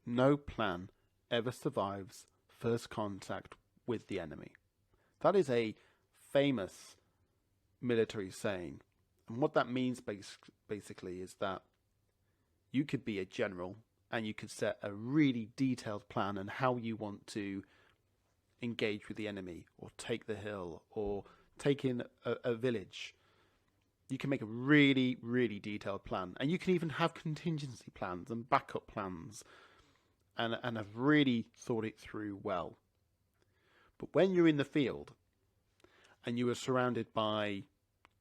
no plan ever survives first contact with the enemy. That is a famous military saying. And what that means basically is that you could be a general and you could set a really detailed plan on how you want to engage with the enemy or take the hill or take in a village. You can make a really, really detailed plan. And you can even have contingency plans and backup plans and have really thought it through well. But when you're in the field and you are surrounded by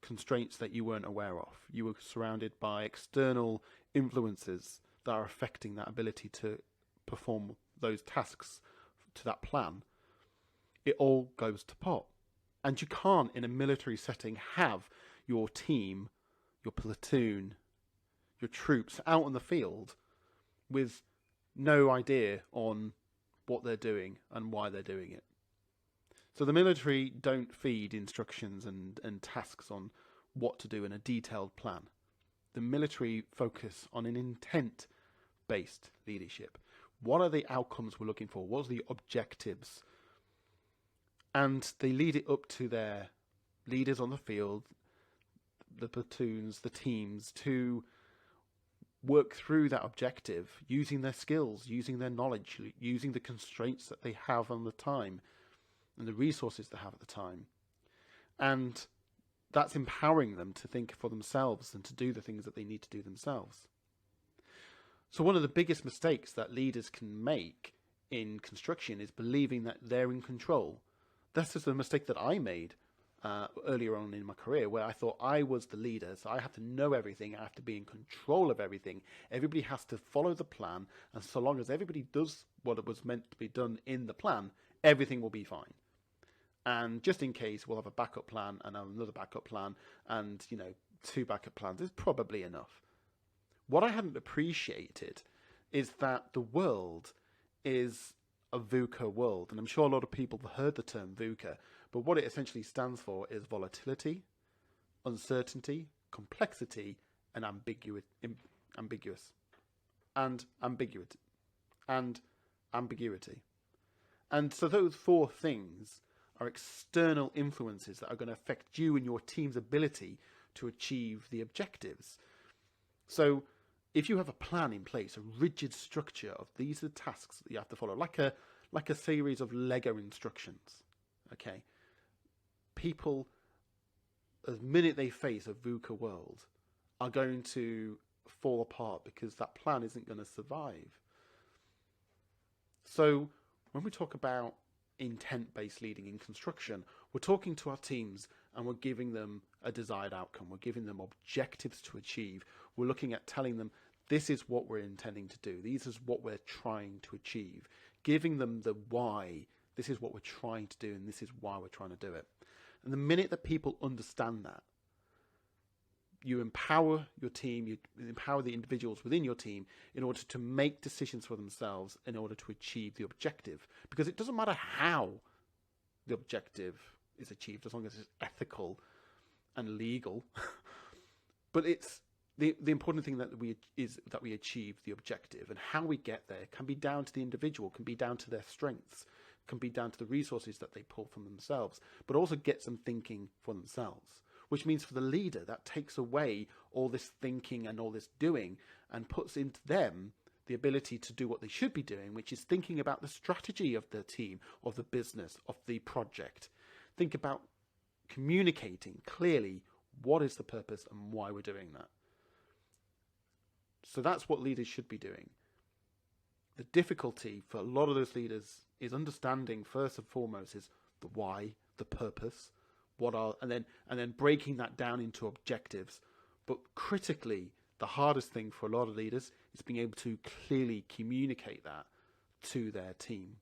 constraints that you weren't aware of, you were surrounded by external influences that are affecting that ability to perform those tasks to that plan, it all goes to pot. And you can't, in a military setting, have your team, your platoon, your troops out on the field with no idea on what they're doing and why they're doing it. So the military don't feed instructions and tasks on what to do in a detailed plan. The military focus on an intent-based leadership. What are the outcomes we're looking for? What are the objectives? And they lead it up to their leaders on the field, the platoons, the teams, to work through that objective using their skills, using their knowledge, using the constraints that they have on the time and the resources they have at the time. And that's empowering them to think for themselves and to do the things that they need to do themselves. So one of the biggest mistakes that leaders can make in construction is believing that they're in control. That's just a mistake that I made earlier on in my career, where I thought I was the leader, so I have to know everything, I have to be in control of everything, everybody has to follow the plan, and so long as everybody does what it was meant to be done in the plan, everything will be fine. And just in case, we'll have a backup plan and another backup plan, and 2 backup plans is probably enough. What I hadn't appreciated is that the world is a VUCA world, and I'm sure a lot of people have heard the term VUCA, but what it essentially stands for is volatility, uncertainty, complexity, and ambiguous, and ambiguity. And so those 4 things are external influences that are going to affect you and your team's ability to achieve the objectives. So if you have a plan in place, a rigid structure of these are the tasks that you have to follow, like a series of Lego instructions, okay? People, the minute they face a VUCA world, are going to fall apart because that plan isn't going to survive. So when we talk about intent-based leading in construction, we're talking to our teams and we're giving them a desired outcome. We're giving them objectives to achieve. We're looking at telling them this is what we're intending to do. This is what we're trying to achieve. Giving them the why. This is what we're trying to do and this is why we're trying to do it. And the minute that people understand that, you empower your team, you empower the individuals within your team in order to make decisions for themselves in order to achieve the objective. Because it doesn't matter how the objective is achieved, as long as it's ethical and legal. But it's the important thing that we achieve the objective, and how we get there can be down to the individual, can be down to their strengths, can be down to the resources that they pull from themselves, but also get some thinking for themselves. Which means for the leader, that takes away all this thinking and all this doing and puts into them the ability to do what they should be doing, which is thinking about the strategy of the team, of the business, of the project. Think about communicating clearly what is the purpose and why we're doing that. So that's what leaders should be doing. The difficulty for a lot of those leaders is understanding first and foremost is the why, the purpose, and then breaking that down into objectives. But critically, the hardest thing for a lot of leaders is being able to clearly communicate that to their team.